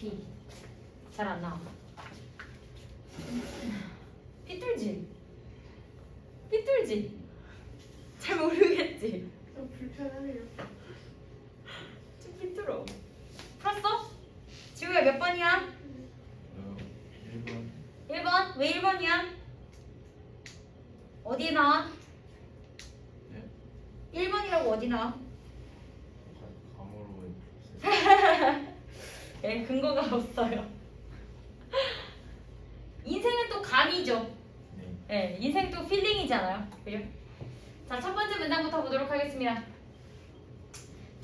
B. 잘 안 나와. 삐뚤지? 삐뚤지? 잘 모르겠지? 좀 불편하네요. 좀 삐뚤어. 풀었어? 지우야 몇 번이야? 1번 1번? 왜 1번이야? 어디에 나와? 네? 1번이라고 어디 나와? 감으로 풀었어요. 네, 근거가 없어요. 인생은 또 감이죠. 네. 네, 인생 또 필링이잖아요. 그죠? 자, 첫 번째 문장부터 보도록 하겠습니다.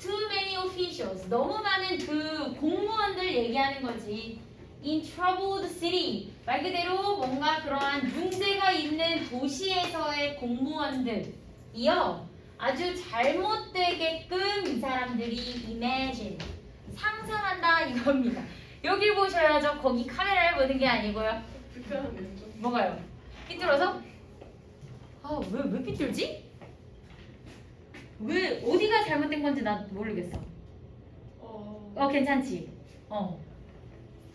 Too many officials. 너무 많은 그 공무원들 얘기하는 거지. In troubled city. 말 그대로 뭔가 그러한 문제가 있는 도시에서의 공무원들이요. 아주 잘못되게끔 이 사람들이 imagine. 상상한다 이겁니다. 여길 보셔야죠. 거기 카메라를 보는 게 아니고요. 불편하네요. 좀. 뭐가요? 삐뚤어서? 아, 왜 삐뚤지? 왜 어디가 잘못된 건지 나 모르겠어. 괜찮지?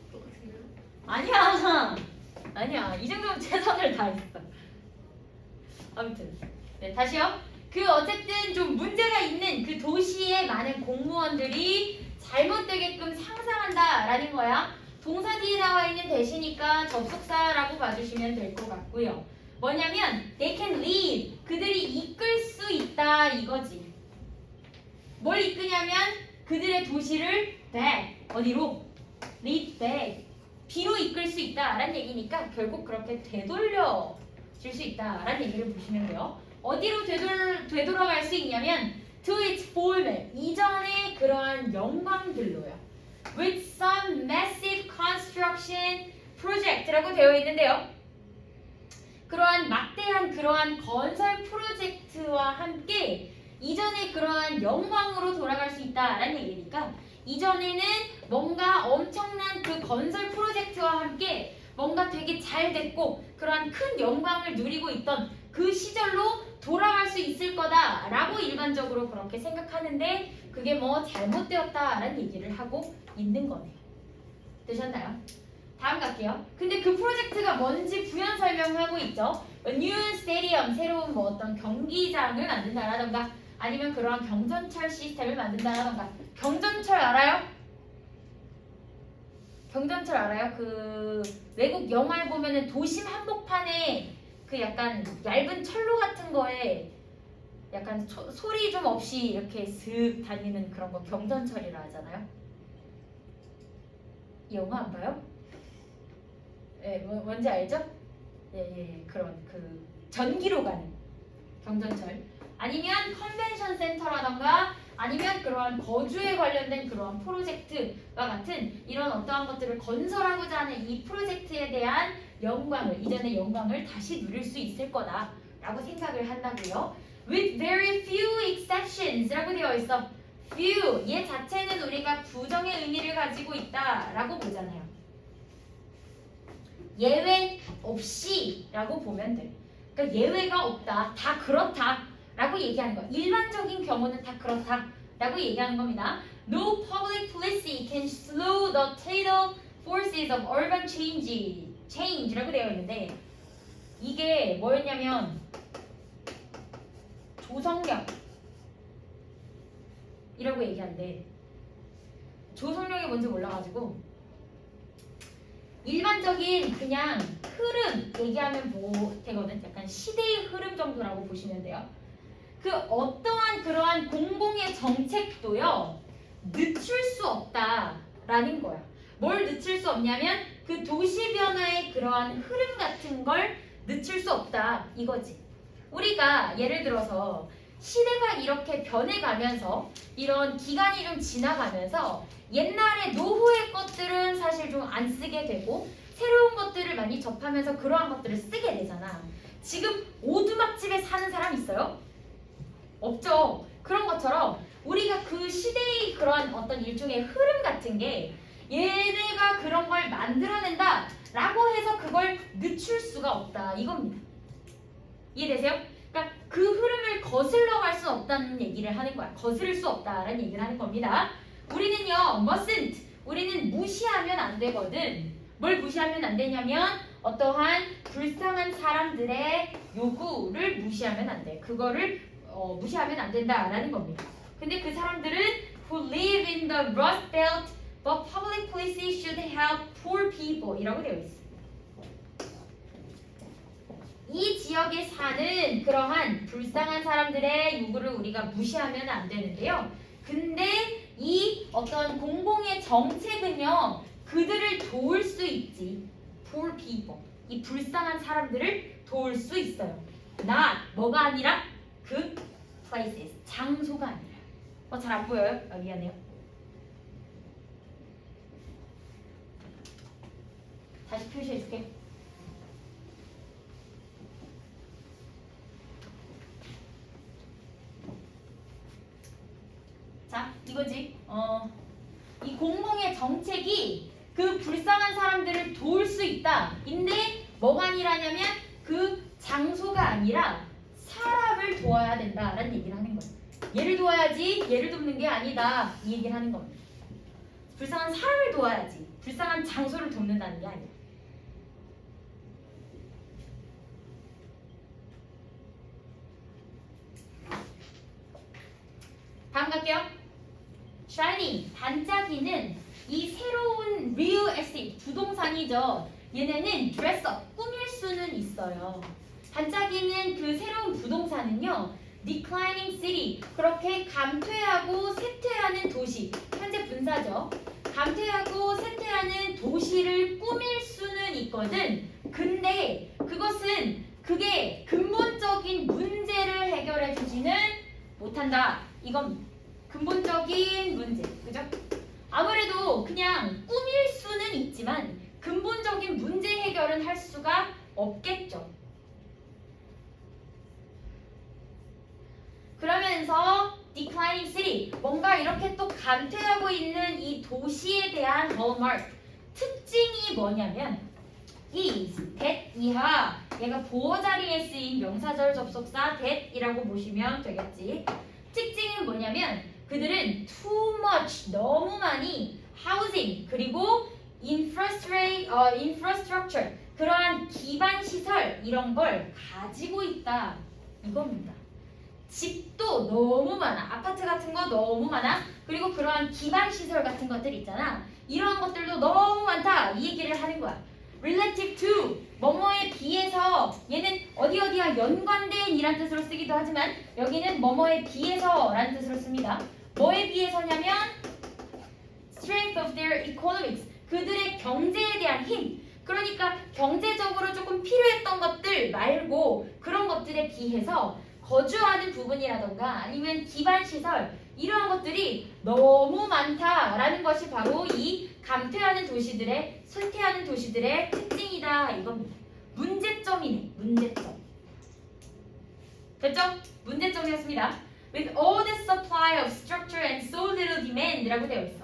똑같은데요? 아니야. 이 정도면 최선을 다했어. 아무튼 네, 다시요. 그 어쨌든 좀 문제가 있는 그 도시의 많은 공무원들이 잘못되게끔 상상한다라는 거야. 동사 뒤에 나와 있는 대시니까 접속사라고 봐주시면 될 것 같고요. 뭐냐면 they can lead. 그들이 이끌 수 있다 이거지. 뭘 이끄냐면 그들의 도시를 back. 어디로? lead back. B로 이끌 수 있다라는 얘기니까 결국 그렇게 되돌려 줄 수 있다라는 얘기를 보시면 돼요. 어디로 되돌아갈 수 있냐면 to its former. 이전의 그러한 영광들로요. with some massive construction project라고 되어 있는데요. 그러한 막대한 그러한 건설 프로젝트와 함께 이전의 그러한 영광으로 돌아갈 수 있다라는 얘기니까 이전에는 뭔가 엄청난 그 건설 프로젝트와 함께 뭔가 되게 잘 됐고 그러한 큰 영광을 누리고 있던 그 시절로 돌아갈 수 있을 거다라고 일반적으로 그렇게 생각하는데 그게 뭐 잘못되었다라는 얘기를 하고 있는 거네요. 되셨나요? 다음 갈게요. 근데 그 프로젝트가 뭔지 부연 설명하고 있죠. new stadium, 새로운 뭐 어떤 경기장을 만든다라던가 아니면 그러한 경전철 시스템을 만든다라던가. 경전철 알아요? 경전철 알아요? 그 외국 영화에 보면은 도심 한복판에 그 약간 얇은 철로 같은 거에 약간 소리 좀 없이 이렇게 슥 다니는 그런 거 경전철이라 하잖아요. 이 영화 안 봐요? 예, 뭔지 알죠? 예, 그런 그 전기로 가는 경전철. 아니면 컨벤션 센터라던가 아니면 그러한 거주에 관련된 그러한 프로젝트와 같은 이런 어떠한 것들을 건설하고자 하는 이 프로젝트에 대한 영광을, 이전의 영광을 다시 누릴 수 있을 거다라고 생각을 한다고요. With very few exceptions라고 되어 있어. few, 얘 자체는 우리가 부정의 의미를 가지고 있다라고 보잖아요. 예외 없이라고 보면 돼. 그러니까 예외가 없다, 다 그렇다 라고 얘기하는 거야. 일반적인 경우는 다 그렇다 라고 얘기하는 겁니다. No public policy can slow the tidal forces of urban change라고 되어 있는데 이게 뭐였냐면 조성력 이라고 얘기하는데 조성력이 뭔지 몰라가지고 일반적인 그냥 흐름 얘기하면 뭐 되거든. 약간 시대의 흐름 정도라고 보시면 돼요. 그 어떠한 그러한 공공의 정책도요 늦출 수 없다라는 거야. 뭘 늦출 수 없냐면 그 도시 변화의 그러한 흐름 같은 걸 늦출 수 없다 이거지. 우리가 예를 들어서 시대가 이렇게 변해가면서 이런 기간이 좀 지나가면서 옛날에 노후의 것들은 사실 좀 안 쓰게 되고 새로운 것들을 많이 접하면서 그러한 것들을 쓰게 되잖아. 지금 오두막집에 사는 사람 있어요? 없죠. 그런 것처럼 우리가 그 시대의 그러한 어떤 일종의 흐름 같은 게 얘네가 그런 걸 만들어낸다 라고 해서 그걸 늦출 수가 없다 이겁니다. 이해되세요? 그러니까 그 흐름을 거슬러 갈 수 없다는 얘기를 하는 거야. 거스를 수 없다라는 얘기를 하는 겁니다. 우리는요 mustn't, 우리는 무시하면 안 되거든. 뭘 무시하면 안 되냐면 어떠한 불쌍한 사람들의 요구를 무시하면 안 돼. 그거를 무시하면 안 된다라는 겁니다. 근데 그 사람들은 who live in the Rust Belt but public policies should help poor people 이라고 되어 있어. 이 지역에 사는 그러한 불쌍한 사람들의 요구를 우리가 무시하면 안 되는데요. 근데 이 어떤 공공의 정책은요, 그들을 도울 수 있지. poor people. 이 불쌍한 사람들을 도울 수 있어요. not 뭐가 아니라 그 places. 장소가 아니라. 잘 안 보여요? 미안해요. 다시 표시해 줄게. 자, 이거지. 이 공공의 정책이 그 불쌍한 사람들을 도울 수 있다. 근데 뭐가 아니라냐면 그 장소가 아니라 사람을 도와야 된다라는 얘기를 하는 거예요. 얘를 도와야지 얘를 돕는 게 아니다. 이 얘기를 하는 겁니다. 불쌍한 사람을 도와야지 불쌍한 장소를 돕는다는 게 아니야. 다음 갈게요. shiny, 반짝이는 이 새로운 real estate, 부동산이죠. 얘네는 dress up, 꾸밀 수는 있어요. 반짝이는 그 새로운 부동산은요. declining city, 그렇게 감퇴하고 쇠퇴하는 도시, 현재 분사죠. 감퇴하고 쇠퇴하는 도시를 꾸밀 수는 있거든. 근데 그게 근본적인 문제를 해결해 주지는 못한다. 이건 근본적인 문제, 그죠? 아무래도 그냥 꾸밀 수는 있지만 근본적인 문제 해결은 할 수가 없겠죠. 그러면서 declining city, 뭔가 이렇게 또 감퇴하고 있는 이 도시에 대한 hallmark, 특징이 뭐냐면 is, that 이하, 얘가 보호 자리에 쓰인 명사절 접속사 that이라고 보시면 되겠지. 특징은 뭐냐면 그들은 too much, 너무 많이 housing, 그리고 infrastructure, 그러한 기반 시설 이런 걸 가지고 있다 이겁니다. 집도 너무 많아, 아파트 같은 거 너무 많아, 그리고 그러한 기반 시설 같은 것들 있잖아, 이러한 것들도 너무 많다 이 얘기를 하는 거야. relative to, 뭐뭐에 비해서, 얘는 어디어디와 연관된 이란 뜻으로 쓰기도 하지만 여기는 뭐뭐에 비해서 라는 뜻으로 씁니다. 뭐에 비해서냐면 strength of their economics, 그들의 경제에 대한 힘, 그러니까 경제적으로 조금 필요했던 것들 말고 그런 것들에 비해서 거주하는 부분이라던가 아니면 기반시설 이러한 것들이 너무 많다라는 것이 바로 이 감퇴하는 도시들의, 쇠퇴하는 도시들의 특징이다 이겁니다. 문제점이네, 문제점. 됐죠? 문제점이었습니다. With all the supply of structure and so little demand라고 되어 있어.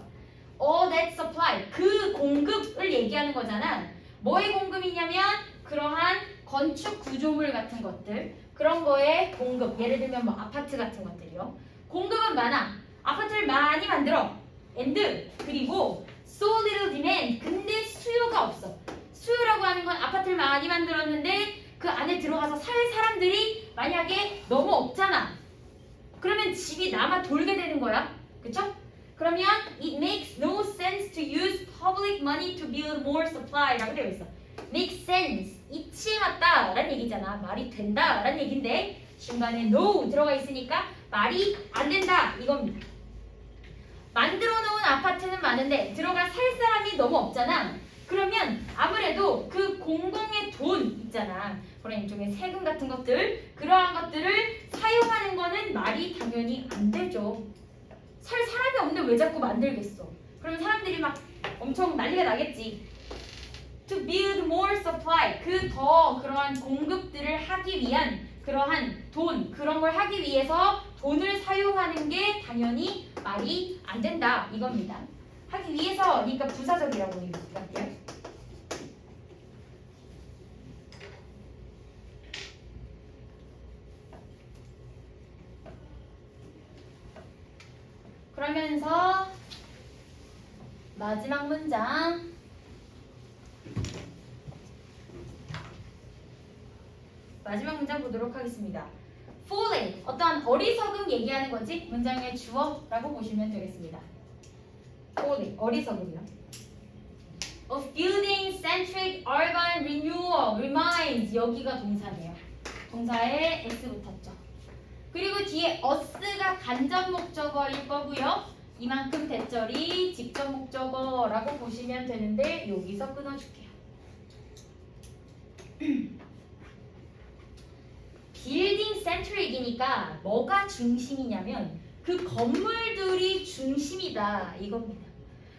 All that supply, 그 공급을 얘기하는 거잖아. 뭐의 공급이냐면 그러한 건축 구조물 같은 것들, 그런 거에 공급, 예를 들면 뭐 아파트 같은 것들이요. 공급은 많아. 아파트를 많이 만들어. and 그리고 so little demand, 근데 수요가 없어. 수요라고 하는 건 아파트를 많이 만들었는데 그 안에 들어가서 살 사람들이 만약에 너무 없잖아. 그러면 집이 남아 돌게 되는 거야. 그쵸? 그러면 it makes no sense to use public money to build more supply라고 되어 있어. make sense, 이치에 맞다 라는 얘기잖아. 말이 된다 라는 얘기인데 중간에 no 들어가 있으니까 말이 안 된다 이겁니다. 만들어 놓은 아파트는 많은데 들어가 살 사람이 너무 없잖아. 그러면 아무래도 그 공공의 돈 있잖아. 그런 일종의 세금 같은 것들, 그러한 것들을 사용하는 거는 말이 당연히 안 되죠. 살 사람이 없는데 왜 자꾸 만들겠어? 그러면 사람들이 막 엄청 난리가 나겠지. To build more supply, 그 더 그러한 공급들을 하기 위한 그러한 돈, 그런 걸 하기 위해서 돈을 사용하는 게 당연히 말이 안 된다 이겁니다. 하기 위해서니까 부사적이라고 얘기할게요. 그러면서 마지막 문장. 마지막 문장 보도록 하겠습니다. Folly, 어떠한 어리석음 얘기하는 거지? 문장의 주어라고 보시면 되겠습니다. Folly, 어리석음이요. Of building centric urban renewal reminds, 여기가 동사네요. 동사에 s 붙었죠. 그리고 뒤에 us가 간접 목적어일 거고요. 이만큼 대절이 직접 목적어라고 보시면 되는데 여기서 끊어줄게요. 빌딩 센트릭이니까 뭐가 중심이냐면 그 건물들이 중심이다 이겁니다.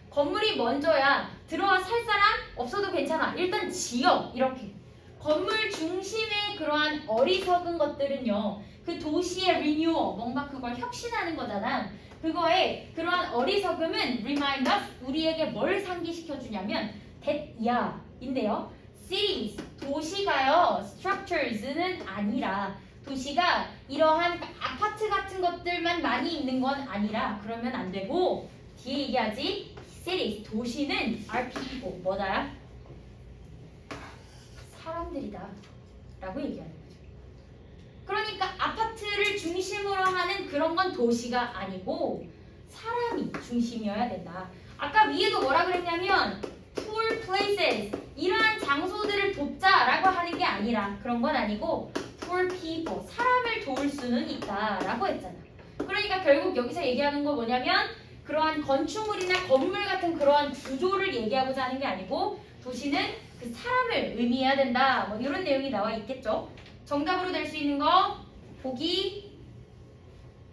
건물이 먼저야. 들어와 살 사람 없어도 괜찮아. 일단 지어. 이렇게. 건물 중심의 그러한 어리석은 것들은요. 그 도시의 리뉴얼, 뭔가 그걸 혁신하는 거잖아. 그거에 그러한 어리석음은 remind us, 우리에게 뭘 상기시켜 주냐면 that, 인데요. cities, 도시가요. structures는 아니라 도시가 이러한 아파트 같은 것들만 많이 있는 건 아니라 그러면 안 되고 뒤에 얘기하지. cities, 도시는 are people, 뭐다? 사람들이다 라고 얘기하는 거죠. 그러니까 아파트를 중심으로 하는 그런 건 도시가 아니고 사람이 중심이어야 된다. 아까 위에도 뭐라 그랬냐면 poor places, 이러한 장소들을 돕자라고 하는 게 아니라 그런 건 아니고 poor people, 사람을 도울 수는 있다라고 했잖아. 그러니까 결국 여기서 얘기하는 거 뭐냐면 그러한 건축물이나 건물 같은 그러한 구조를 얘기하고자 하는 게 아니고 도시는 그 사람을 의미해야 된다. 뭐 이런 내용이 나와 있겠죠. 정답으로 될 수 있는 거 보기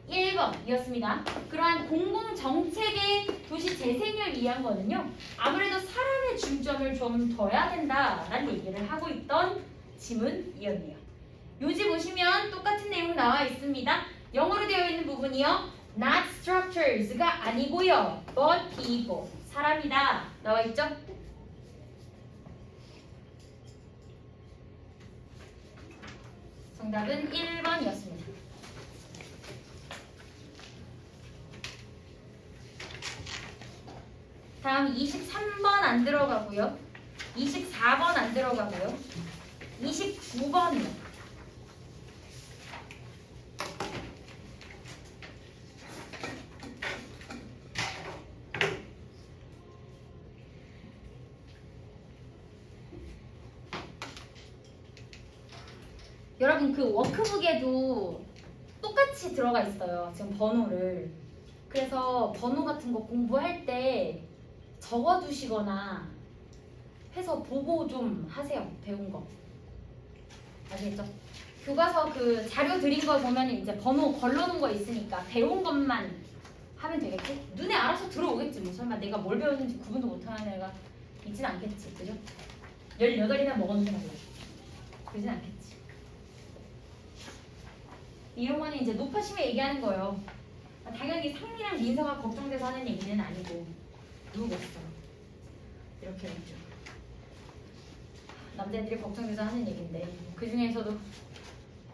1번이었습니다. 그러한 공공정책의 도시 재생을 위한 거는요. 아무래도 사람의 중점을 좀 둬야 된다라는 얘기를 하고 있던 지문이었네요. 요지 보시면 똑같은 내용 나와 있습니다. 영어로 되어 있는 부분이요. Not structures가 아니고요. But people, 사람이다 나와 있죠? 정답은 1번이었습니다. 다음 23번 안 들어가고요. 24번 안 들어가고요. 29번이요. 여러분 그 워크북에도 똑같이 들어가 있어요. 지금 번호를. 그래서 번호 같은 거 공부할 때 적어두시거나 해서 보고 좀 하세요. 배운 거. 아시겠죠? 교과서 그 자료 드린 거 보면 이제 번호 걸러놓은 거 있으니까 배운 것만 하면 되겠지? 눈에 알아서 들어오겠지. 뭐 설마 내가 뭘 배웠는지 구분도 못하는 애가 있진 않겠지. 그죠? 18이나 먹었는데 말이야. 그러진 않겠지. 이런 거는 이제 높아심에 얘기하는 거예요. 당연히 상미랑 민서가 걱정돼서 하는 얘기는 아니고 누구겠어. 이렇게 했죠. 남자애들이 걱정돼서 하는 얘기인데 그 중에서도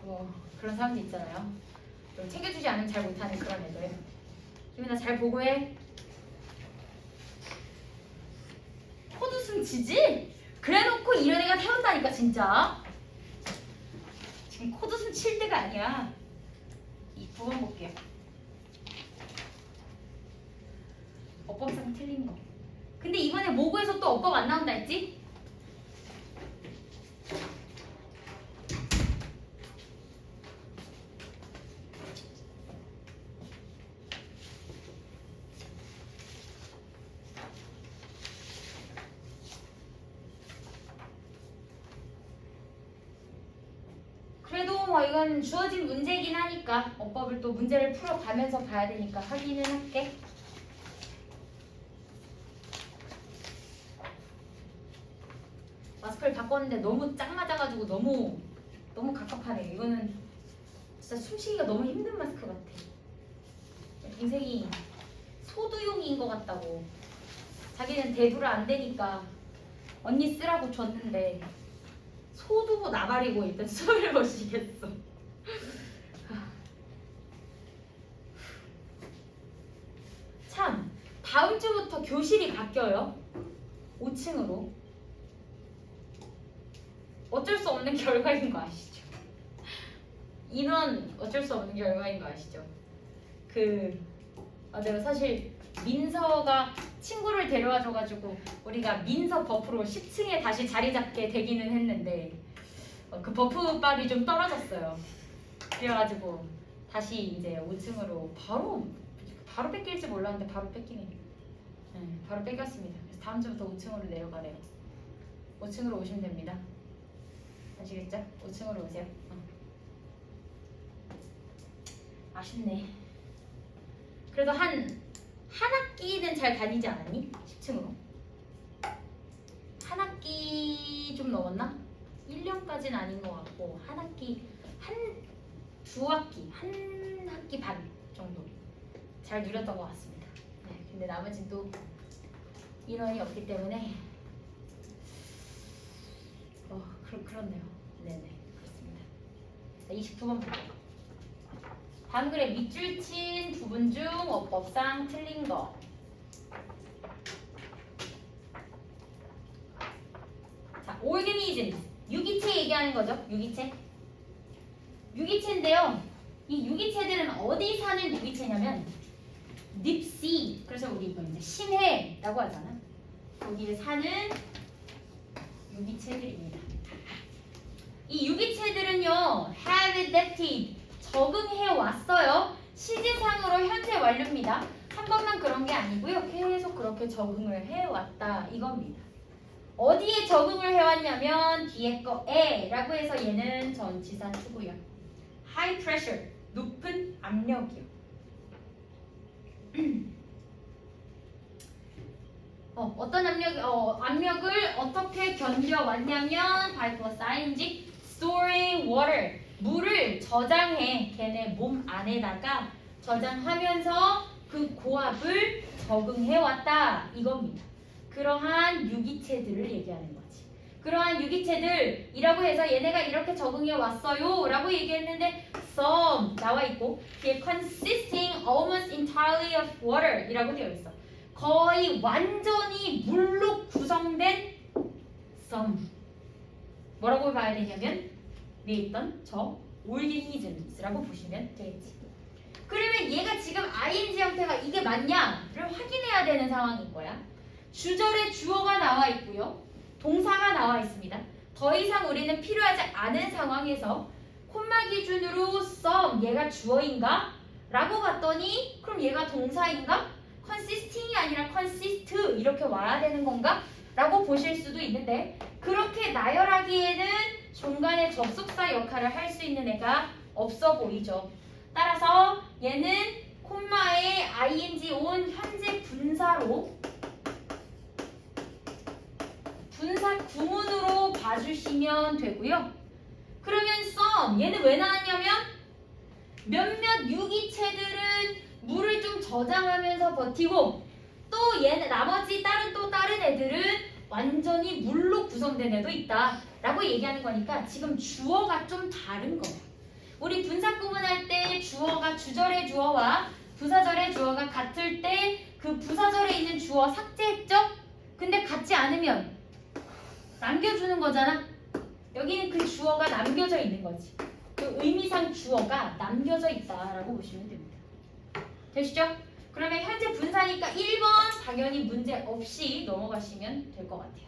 뭐 그런 사람들 있잖아요. 좀 챙겨주지 않으면 잘 못하는 그런 애들. 희민아 잘 보고해. 콧웃음 치지? 그래놓고 이런 애가 태운다니까 진짜. 지금 콧웃음 칠 때가 아니야. 9번 볼게요. 어법상 틀린 거. 근데 이번에 모국에서 또 어법 안 나온다 했지? 그래도 뭐 이건 주어진 문제이긴 하니까 어법을 또 문제를 풀어가면서 봐야 되니까 확인을 할게. 마스크를 바꿨는데 너무 짝 맞아가지고 너무 갑갑하네. 이거는 진짜 숨쉬기가 너무 힘든 마스크 같아. 동생이 소두용인 것 같다고. 자기는 대두를 안 되니까 언니 쓰라고 줬는데 소두고 나발이고 일단 숨을 못 쉬겠어. 참 다음 주부터 교실이 바뀌어요. 5층으로. 어쩔 수 없는 결과인 거 아시죠? 인원 어쩔 수 없는 결과인 거 아시죠? 맞아요. 사실 민서가 친구를 데려와줘가지고 우리가 민서 버프로 10층에 다시 자리 잡게 되기는 했는데 그 버프 빨이 좀 떨어졌어요. 그래가지고 다시 이제 5층으로 바로 뺏길지 몰랐는데 바로 뺏기네. 네, 바로 뺏겼습니다. 그래서 다음 주부터 5층으로 내려가래요. 5층으로 오시면 됩니다. 아시겠죠? 5층으로 오세요. 아쉽네. 그래도 한 학기는 잘 다니지 않았니? 10층으로. 한 학기 좀 넘었나? 1년까지는 아닌 것 같고 한 학기 한 학기 반 정도 잘 누렸던 것 같습니다. 네, 근데 나머지는 또 인원이 없기 때문에 그렇네요. 네네 그렇습니다. 자, 29번 볼게요. 다음 글에 밑줄 친 부분 중 어법상 틀린 거. 자, organisms 유기체 얘기하는 거죠. 유기체인데요. 이 유기체들은 어디 사는 유기체냐면 deep sea. 그래서 우리 이거 이제 심해라고 하잖아. 거기에 사는 유기체들입니다. 이 유기체들은요, have adapted 적응해 왔어요. 시제상으로 현재 완료입니다. 한 번만 그런 게 아니고요. 계속 그렇게 적응을 해 왔다 이겁니다. 어디에 적응을 해왔냐면 뒤에 거 에라고 해서 얘는 전치사 투고요. high pressure 높은 압력이요. 어떤 압력을 어떻게 견뎌왔냐면 by plus ing storing water 물을 저장해 걔네 몸 안에다가 저장하면서 그 고압을 적응해왔다 이겁니다. 그러한 유기체들을 얘기하는 거지. 그러한 유기체들이라고 해서 얘네가 이렇게 적응해왔어요 라고 얘기했는데 some 나와 있고 뒤에 consisting almost entirely of water 이라고 되어 있어. 거의 완전히 물로 구성된 some 뭐라고 봐야 되냐면 위에 있던 저 organisms라고 보시면 되겠지. 그러면 얘가 지금 ing 형태가 이게 맞냐를 확인해야 되는 상황인 거야. 주절에 주어가 나와 있고요. 동사가 나와 있습니다. 더 이상 우리는 필요하지 않은 상황에서 콤마 기준으로 some 얘가 주어인가? 라고 봤더니 그럼 얘가 동사인가? consisting이 아니라 consist 이렇게 와야 되는 건가? 라고 보실 수도 있는데 그렇게 나열하기에는 중간에 접속사 역할을 할 수 있는 애가 없어 보이죠. 따라서 얘는 콤마에 ing 온 현재 분사로 분사 구문으로 봐주시면 되고요. 그러면 some 얘는 왜 나왔냐면 몇몇 유기체들은 물을 좀 저장하면서 버티고 또 얘는 나머지 다른 애들은 완전히 물로 구성된 애도 있다 라고 얘기하는 거니까 지금 주어가 좀 다른 거예요. 우리 분사 구문할 때 주어가 주절의 주어와 부사절의 주어가 같을 때 그 부사절에 있는 주어 삭제했죠? 근데 같지 않으면 남겨주는 거잖아. 여기는 그 주어가 남겨져 있는 거지. 그 의미상 주어가 남겨져 있다라고 보시면 됩니다. 되시죠? 그러면 현재 분사니까 1번 당연히 문제 없이 넘어가시면 될 것 같아요.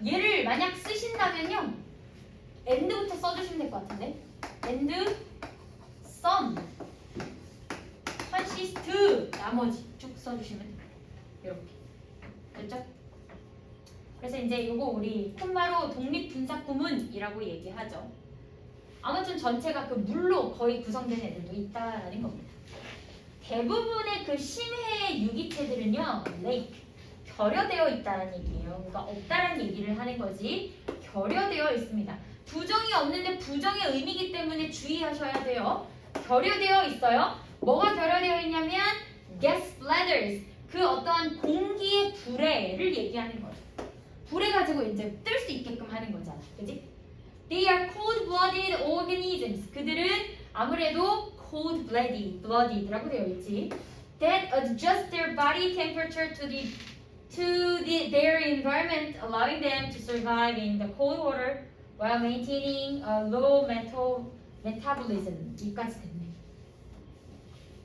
얘를 만약 쓰신다면요. and부터 써주시면 될 것 같은데 and, some, consist 나머지 쭉 써주시면 됩니다. 이렇게 됐죠? 그래서 이제 요거 우리 콤마로 독립분사구문이라고 얘기하죠. 아무튼 전체가 그 물로 거의 구성된 애들도 있다라는 겁니다. 대부분의 그 심해의 유기체들은요, lake, 결여되어 있다는 얘기예요. 그러니까 없다라는 얘기를 하는 거지. 결여되어 있습니다. 부정이 없는데 부정의 의미이기 때문에 주의하셔야 돼요. 결여되어 있어요. 뭐가 결여되어 있냐면 gas bladders, 그 어떠한 공기의 불에를 얘기하는 거예요. 불에 가지고 이제 뜰 수 있게끔 하는 거잖아. 그지? They are cold-blooded organisms. 그들은 아무래도 cold-blooded라고 되어 있지. That adjust their body temperature to their environment, allowing them to survive in the cold water while maintaining a low metabolism. 여기까지 됐네.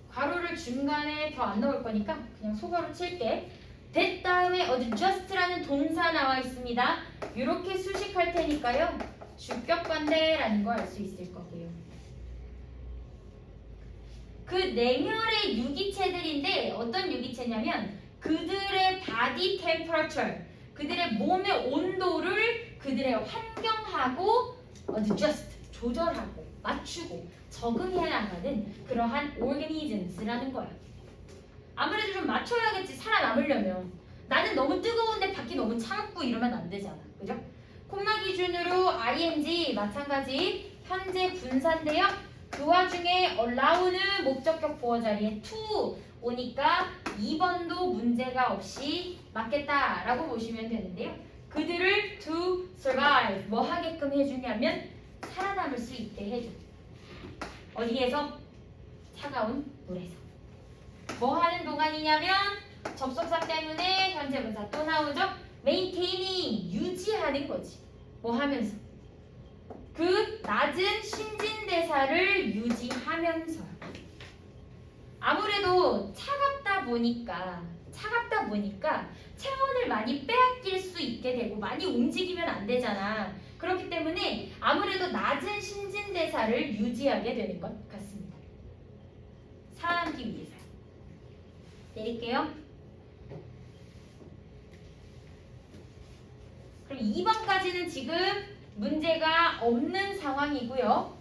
괄호를 중간에 더 안 넣을 거니까 그냥 소괄호 칠게. that 다음에 adjust라는 동사 나와 있습니다. 이렇게 수식할 테니까요. 주격관대라는 거 알 수 있을 거고요. 그 냉혈의 유기체들인데 어떤 유기체냐면 그들의 body temperature, 그들의 몸의 온도를 그들의 환경하고 adjust, 조절하고 맞추고 적응해 나가는 그러한 organisms라는 거야. 아무래도 좀 맞춰야겠지, 살아남으려면. 나는 너무 뜨거운데 밖이 너무 차갑고 이러면 안 되잖아. 그죠? 콤마 기준으로 ing 마찬가지 현재 분사인데요. 그 와중에 allow는 목적격 보어 자리에 to 오니까 2번도 문제가 없이 맞겠다라고 보시면 되는데요. 그들을 to survive 뭐 하게끔 해주냐면 살아남을 수 있게 해줘. 어디에서? 차가운 물에서. 뭐 하는 동안이냐면 접속사 때문에 현재 분사 또 나오죠. maintaining 유지하는 거지. 뭐 하면서? 그 낮은 신진대사를 유지하면서. 아무래도 차갑다 보니까 체온을 많이 빼앗길 수 있게 되고 많이 움직이면 안 되잖아. 그렇기 때문에 아무래도 낮은 신진대사를 유지하게 되는 것 같습니다. 살아남기 위해서. 내릴게요. 그럼 2번까지는 지금 문제가 없는 상황이고요.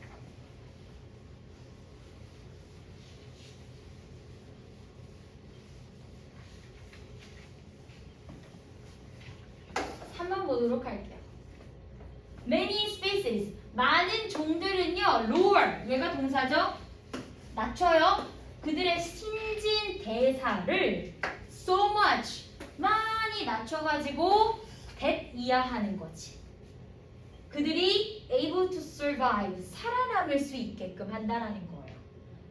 3번 보도록 할게요. Many species, 많은 종들은요, lower, 얘가 동사죠? 낮춰요. 그들의 신진 대사를 so much, 많이 낮춰가지고 that 이하하는 거지. 그들이 able to survive, 살아남을 수 있게끔 한다라는 거예요.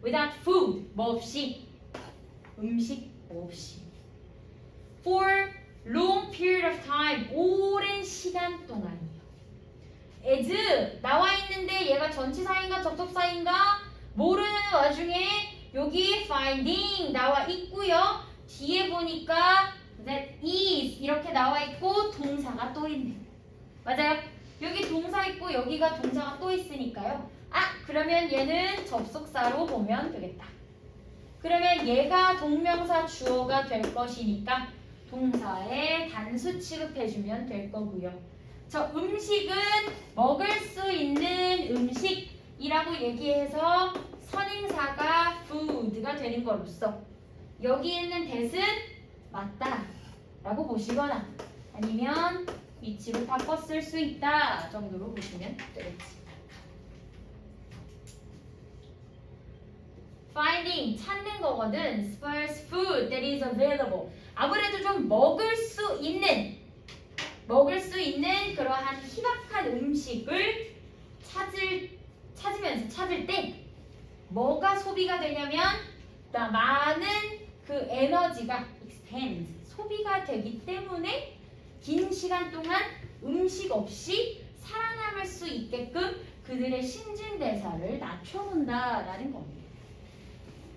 Without food, 뭐 없이, 음식 뭐 없이. For long period of time, 오랜 시간 동안이요. as 나와 있는데 얘가 전치사인가 접속사인가 모르는 와중에 여기 finding 나와 있고요. 뒤에 보니까 that is 이렇게 나와 있고 동사가 또 있네. 맞아요. 여기 동사 있고 여기가 동사가 또 있으니까요. 아, 그러면 얘는 접속사로 보면 되겠다. 그러면 얘가 동명사 주어가 될 것이니까 동사에 단수 취급해주면 될 거고요. 저 음식은 먹을 수 있는 음식이라고 얘기해서 선행사가 food가 되는 거로서 여기 있는 that은 맞다 라고 보시거나 아니면 위치를 바꿔 쓸 수 있다 정도로 보시면 되겠지. Finding 찾는 거거든. sparse food that is available. 아무래도 좀 먹을 수 있는 그러한 희박한 음식을 찾을 때 뭐가 소비가 되냐면 많은 그 에너지가 expend 소비가 되기 때문에 긴 시간 동안 음식 없이 살아남을 수 있게끔 그들의 신진대사를 낮춰본다라는 겁니다.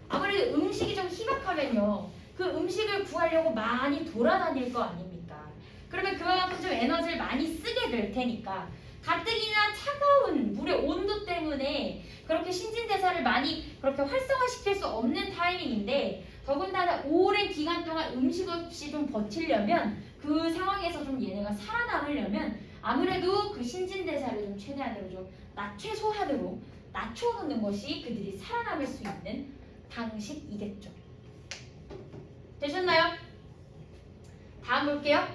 아무래도 음식이 좀 희박하면요. 그 음식을 구하려고 많이 돌아다닐 거 아닙니까? 그러면 그만큼 좀 에너지를 많이 쓰게 될 테니까 가뜩이나 차가운 물의 온도 때문에 그렇게 신진대사를 많이 그렇게 활성화시킬 수 없는 타이밍인데 더군다나 오랜 기간 동안 음식 없이 좀 버티려면 그 상황에서 좀 얘네가 살아남으려면 아무래도 그 신진대사를 좀 최대한으로 좀 최소한으로 낮춰놓는 것이 그들이 살아남을 수 있는 방식이겠죠. 되셨나요? 다음 볼게요.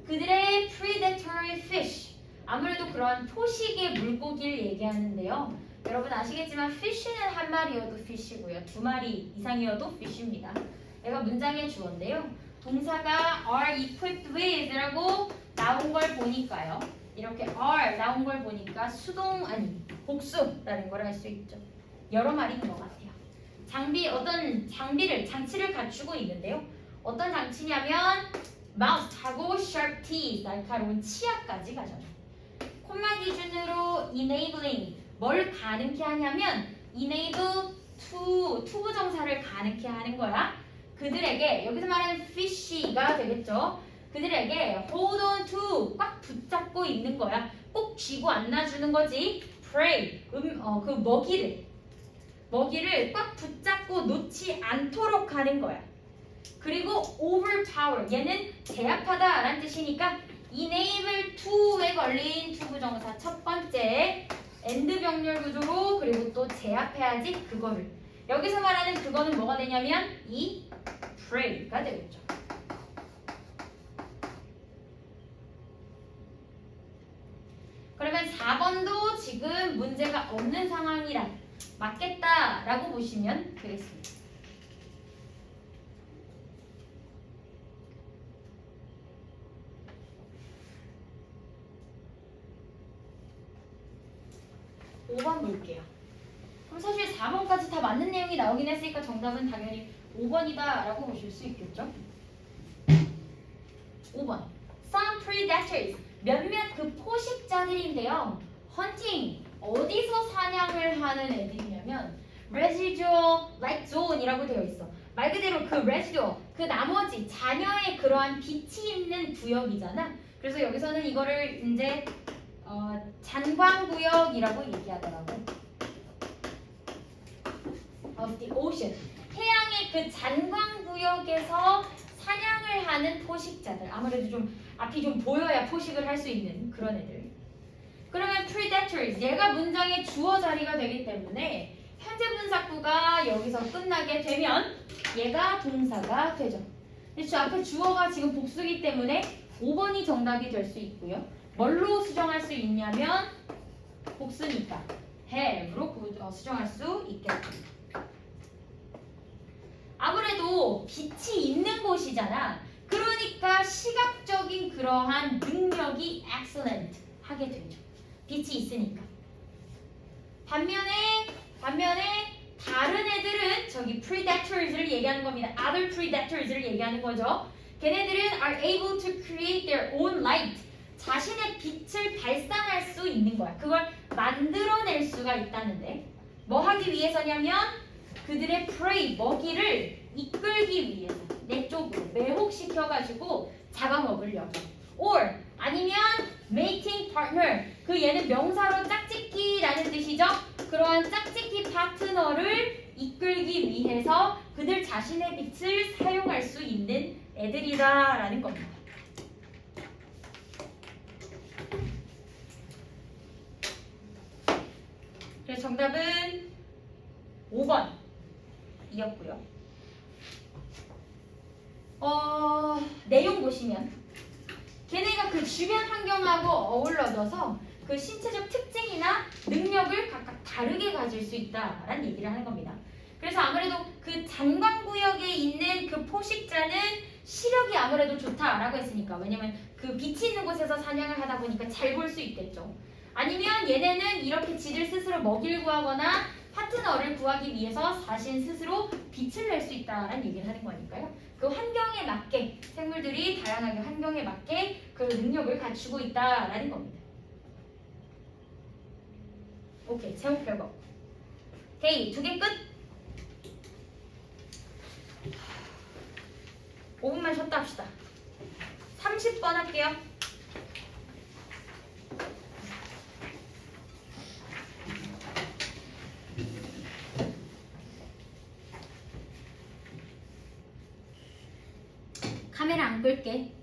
그들의 predatory fish 아무래도 그런 포식의 물고기를 얘기하는데요. 여러분 아시겠지만 fish는 한 마리여도 fish고요. 두 마리 이상이어도 fish입니다. 얘가 문장의 주어인데요. 동사가 are equipped with 라고 나온 걸 보니까요. 이렇게 are 나온 걸 보니까 수동 아니 복수라는 걸 알 수 있죠. 여러 마리인 것 같아요. 어떤 장치를 갖추고 있는데요. 어떤 장치냐면 마우스하고 sharp teeth 날카로운 치아까지 가져요. 콤마 기준으로 enabling 뭘 가능케 하냐면 enable 투부정사를 가능케 하는 거야. 그들에게 여기서 말하는 fish가 되겠죠. 그들에게 hold on to 꽉 붙잡고 있는 거야. 꼭 쥐고 안 놔주는 거지. prey 그 먹이를 꽉 붙잡고 놓지 않도록 하는 거야. 그리고 overpower 얘는 제압하다 라는 뜻이니까 enable to에 걸린 투부정사 첫 번째 and 병렬 구조로 그리고 또 제압해야지 그거를 여기서 말하는 그거는 뭐가 되냐면 이 prey가 되겠죠. 그러면 4번도 지금 문제가 없는 상황이라 맞겠다라고 보시면 되겠습니다. (5번) 볼게요. 그럼 사실 4번까지 다 맞는 내용이 나오긴 했으니까 정답은 당연히 5번이다라고 보실 수 있겠죠. 5번 Some predators 몇몇 그 포식자들인데요. hunting 어디서 사냥을 하는 애들이냐면 residual light zone이라고 되어 있어. 말 그대로 그 residual 그 나머지 잔여의 그러한 빛이 있는 구역이잖아. 그래서 여기서는 이거를 이제 잔광구역이라고 얘기하더라고. of the ocean 해양의 그 잔광구역에서 사냥을 하는 포식자들. 아무래도 좀 앞이 좀 보여야 포식을 할 수 있는 그런 애들. 그러면 predators 얘가 문장의 주어 자리가 되기 때문에 현재 분사구가 여기서 끝나게 되면 얘가 동사가 되죠. 근데 저 앞에 주어가 지금 복수기 때문에 5번이 정답이 될 수 있고요. 뭘로 수정할 수 있냐면 복수니까 have로 수정할 수 있겠죠. 아무래도 빛이 있는 곳이잖아. 그러니까 시각적인 그러한 능력이 excellent 하게 되죠. 빛이 있으니까. 반면에 다른 애들은 저기 predators를 얘기하는 겁니다. other predators를 얘기하는 거죠. 걔네들은 are able to create their own light. 자신의 빛을 발산할 수 있는 거야. 그걸 만들어낼 수가 있다는데 뭐 하기 위해서냐면 그들의 prey, 먹이를 이끌기 위해서 내 쪽으로 매혹시켜가지고 잡아먹으려고. or 아니면 mating partner 그 얘는 명사로 짝짓기라는 뜻이죠. 그러한 짝짓기 파트너를 이끌기 위해서 그들 자신의 빛을 사용할 수 있는 애들이다라는 겁니다. 그래서 정답은 5번이었고요. 내용 보시면 걔네가 그 주변 환경하고 어우러져서 그 신체적 특징이나 능력을 각각 다르게 가질 수 있다라는 얘기를 하는 겁니다. 그래서 아무래도 그 잔광구역에 있는 그 포식자는 시력이 아무래도 좋다라고 했으니까 왜냐면 그 빛이 있는 곳에서 사냥을 하다 보니까 잘 볼 수 있겠죠. 아니면 얘네는 이렇게 지들 스스로 먹이를 구하거나 파트너를 구하기 위해서 자신 스스로 빛을 낼 수 있다라는 얘기를 하는 거니까요. 그 환경에 맞게 생물들이 다양하게 환경에 맞게 그 능력을 갖추고 있다라는 겁니다. 오케이, 제목 별거. 오케이, 2개 끝. 5분만 쉬었다 합시다. 30번 할게요. 카메라 안 끌게.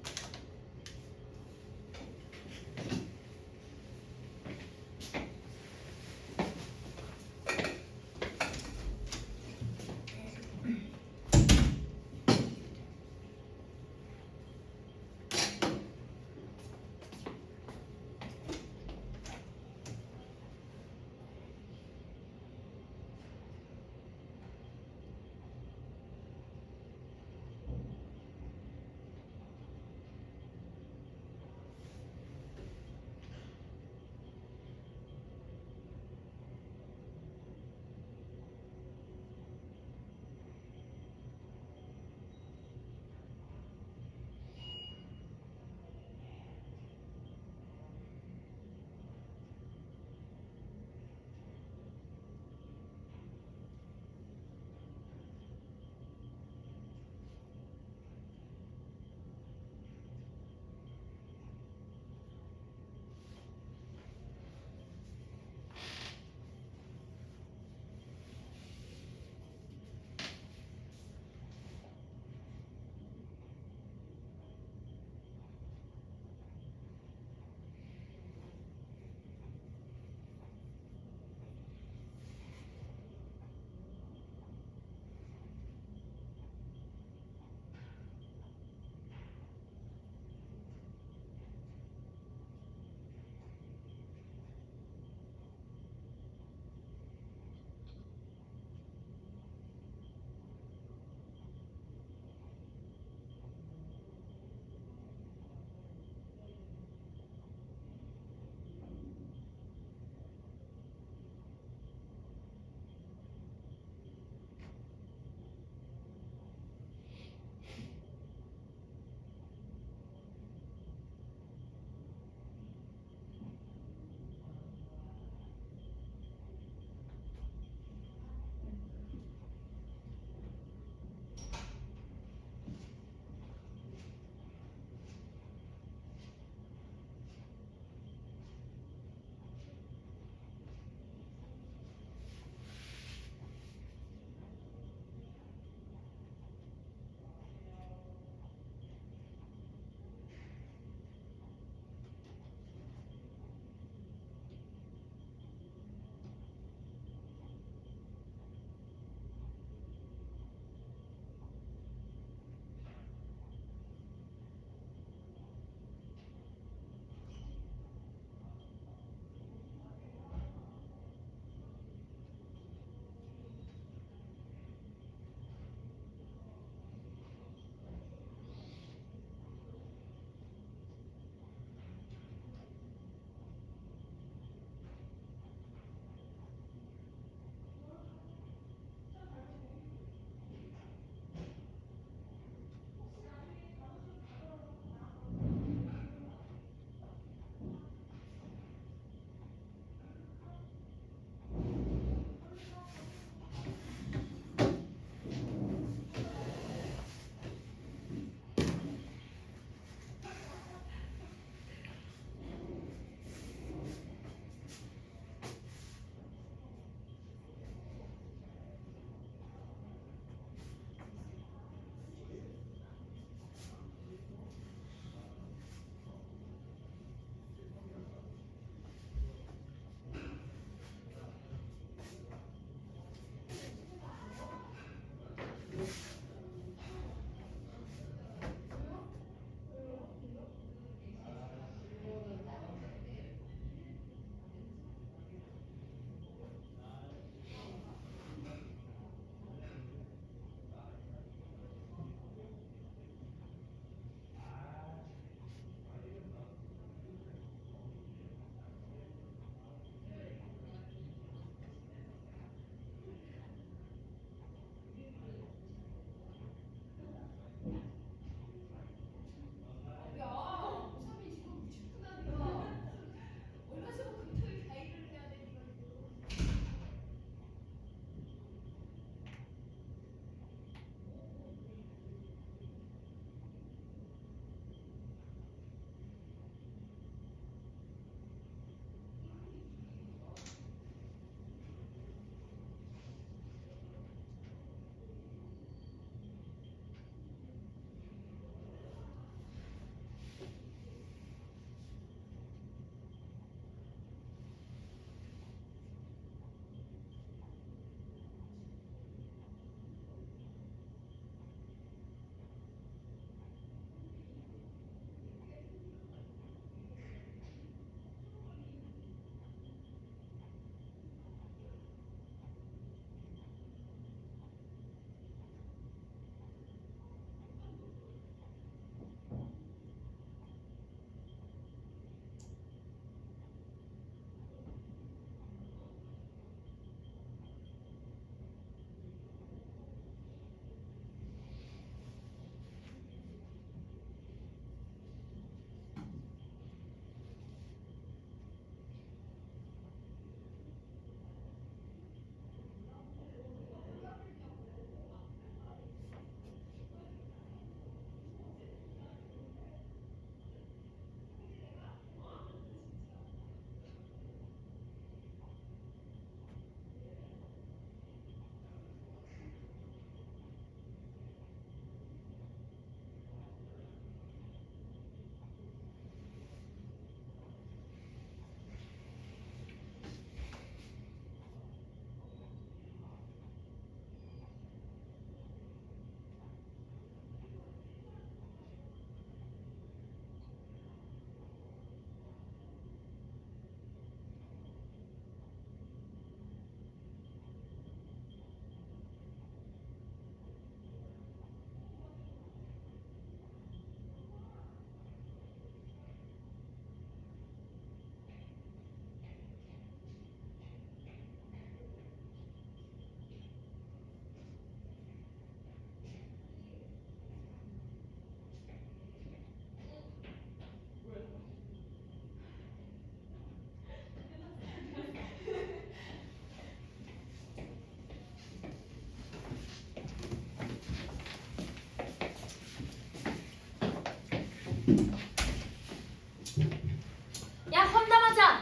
야, 험담하자.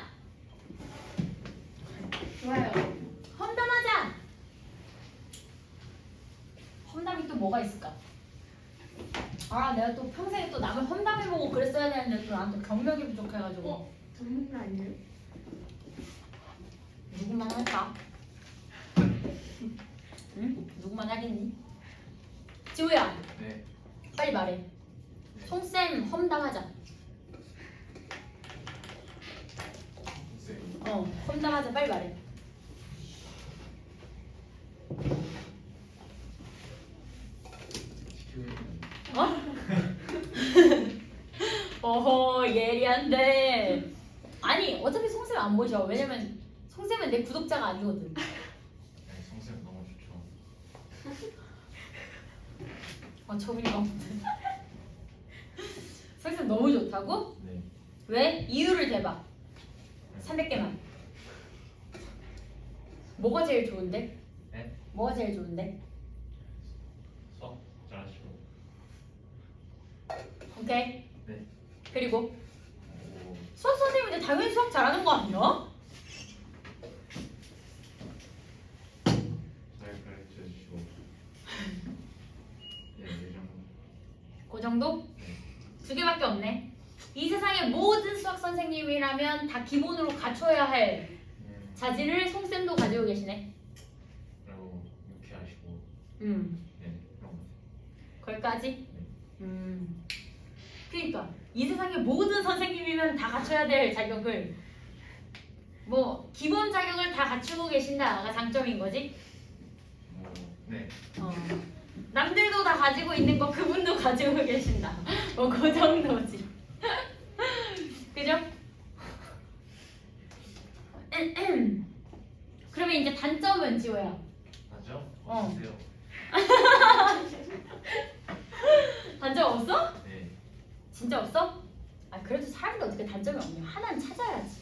좋아요. 험담하자. 험담이 또 뭐가 있을까? 아, 내가 또 평생에 또 남을 험담해보고 그랬어야 되는데 또 나한테 경력이 부족해가지고. 전문가 아니에요? 누구만 할까? 응? 누구만 하겠니? 지우야, 네. 빨리 말해. 네. 송쌤 험담하자. 쌤. 험담하자. 빨리 말해. 시키면 어허, 예리한데. 아니, 어차피 송쌤 안 보셔. 왜냐면 송쌤은 내 구독자가 아니거든. 네, 성쌤 너무 좋죠. 저분이 아무튼. 송쌤 너무 좋다고? 네. 왜? 이유를 대봐. 300개만. 뭐가 제일 좋은데? 네? 뭐가 제일 좋은데? 수학 잘하시고. 오케이. 네. 그리고 오. 수학 선생님인데 당연히 수학 잘하는 거 아니야? 잘 가르쳐 주시고. 네, 이 정도. 그 정도? 네. 2개밖에 없네. 이 세상의 모든 수학 선생님이라면 다 기본으로 갖춰야 할 자질을 송쌤도 가지고 계시네. 그리고 유쾌하시고. 음. 네. 10가지? 그러니까 이 세상의 모든 선생님이면 다 갖춰야 될 자격을 뭐 기본 자격을 다 갖추고 계신다가 장점인 거지. 네. 남들도 다 가지고 있는 거 그분도 가지고 계신다. 뭐 그 정도지. 그죠? 그러면 이제 단점은 지호야. 맞죠? 어. 없으세요? 단점 없어? 네. 진짜 없어? 아 그래도 사람이 어떻게 단점이 없냐? 하나는 찾아야지.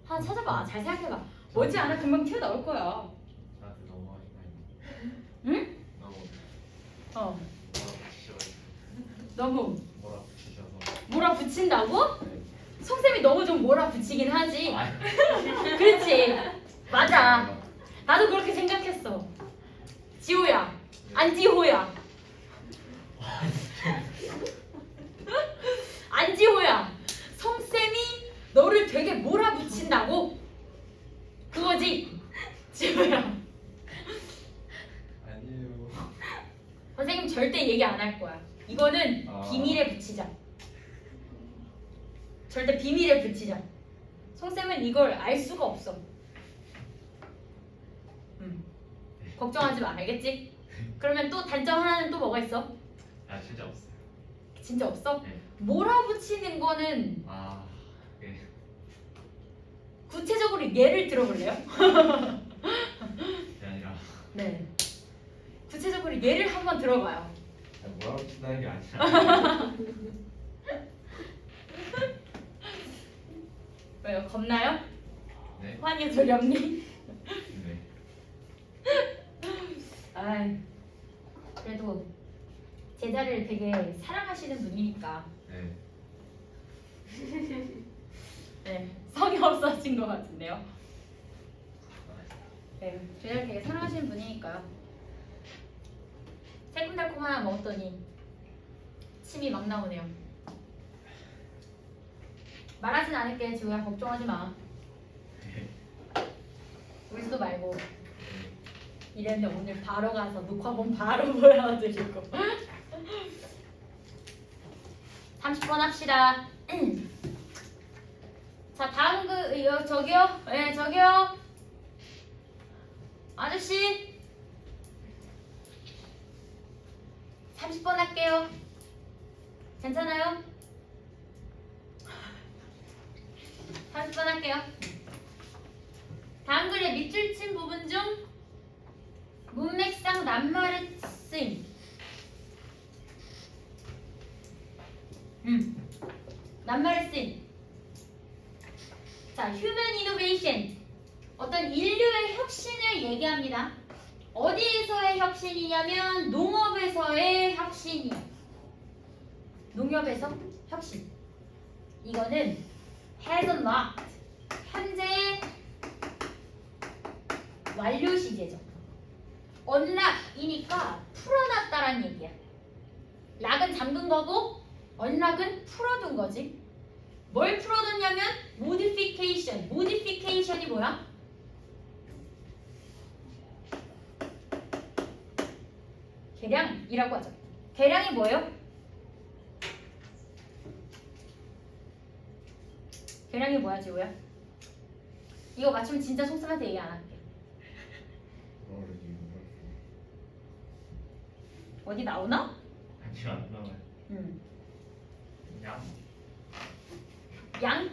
하나 찾아봐. 잘 생각해봐. 머지 않아 금방 튀어나올 거야. 저한테 너무 하시나요? 응? 너무 어. 몰아붙이셔가지고. 너무 몰아붙이셔서. 몰아붙인다고? 네. 송쌤이 너무 좀 몰아붙이긴 하지. 아, 그렇지. 맞아. 나도 그렇게 생각했어. 지호야. 안지호야. 안지호야. 성쌤이 너를 되게 몰아붙인다고? 그거지? 지호야. 아니에요. 선생님 절대 얘기 안 할 거야. 이거는 아. 비밀에 붙이자. 절대 비밀에 붙이자. 성쌤은 이걸 알 수가 없어. 걱정하지 마. 알겠지? 그러면 또 단점 하나는 또 뭐가 있어? 아 진짜 없어요. 진짜 없어? 네. 몰아붙이는 거는 아, 네. 구체적으로 예를 들어볼래요? 그게 아니라 네. 구체적으로 예를 한번 들어봐요. 몰아붙인다는 게 아니라. 왜요? 겁나요? 네. 환희 두렵니? 네. 아이, 그래도 제자를 되게 사랑하시는 분이니까 네. 네, 성이 없어진 것 같은데요. 네, 제자를 되게 사랑하시는 분이니까요. 새콤달콤 하나 먹었더니 침이 막 나오네요. 말하진 않을게, 지호야. 걱정하지 마. 네. 울지도 말고. 이랬는데 오늘 바로 가서 녹화본 바로 보여드리고 30번 합시다. 자 다음 저기요. 네 저기요. 아저씨 30번 할게요. 괜찮아요? 30번 할게요. 다음 글의 밑줄 친 부분 중 문맥상 낱말의 쓰임. 낱말의 쓰임. 자, human innovation. 어떤 인류의 혁신을 얘기합니다. 어디에서의 혁신이냐면 농업에서의 혁신이요. 농협에서 혁신. 이거는 has unlocked. 현재 완료 시제죠. 언락이니까 풀어놨다란 얘기야. 락은 잠근 거고 언락은 풀어둔 거지. 뭘 풀어뒀냐면 modification. modification이 뭐야? 개량이라고 하죠. 개량이 뭐예요? 개량이 뭐야, 지호야? 이거 맞추면 진짜 속상한테 얘기 안 할게. 어디 나오나? 아니요 안 나와요. 양. 양?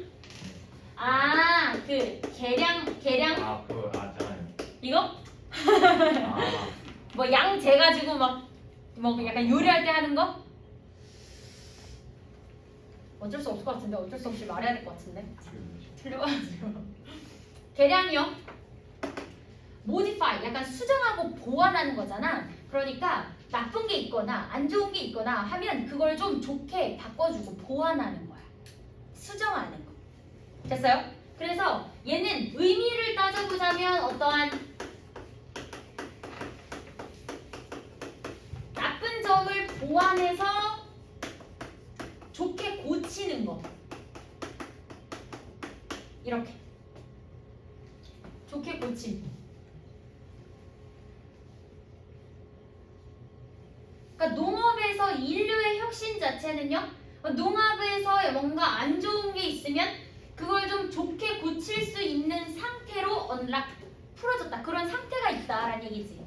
아, 그 계량 아 그거 아잖아요. 이거? 아. 뭐 양 재가지고 막 뭐 약간 요리할 때 하는 거? 어쩔 수 없을 것 같은데 어쩔 수 없이 말해야 될 것 같은데 틀려가지고 계량이요? modify 약간 수정하고 보완하는 거잖아. 그러니까 나쁜 게 있거나 안 좋은 게 있거나 하면 그걸 좀 좋게 바꿔주고 보완하는 거야. 수정하는 거. 됐어요? 그래서 얘는 의미를 따져보자면 어떠한 나쁜 점을 보완해서 좋게 고치는 거. 이렇게 좋게 고침. 그러니까 농업에서 농업에서 인류의 혁신 자체는요, 농업에서 뭔가 안 좋은 게 있으면 그걸 좀 좋게 고칠 수 있는 상태로 언락 풀어졌다. 그런 상태가 있다라는 얘기지.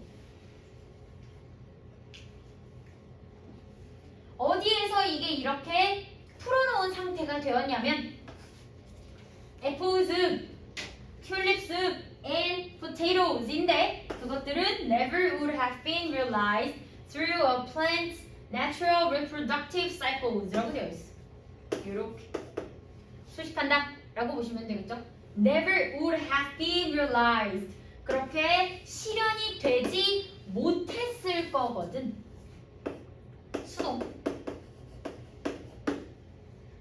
어디에서 이게 이렇게 풀어놓은 상태가 되었냐면 apples, tulips, and potatoes인데 그것들은 never would have been realized through a plant's natural reproductive cycles라고 되어 있어. 이렇게 수식한다 라고 보시면 되겠죠. never would have been realized 그렇게 실현이 되지 못했을 거거든. 수동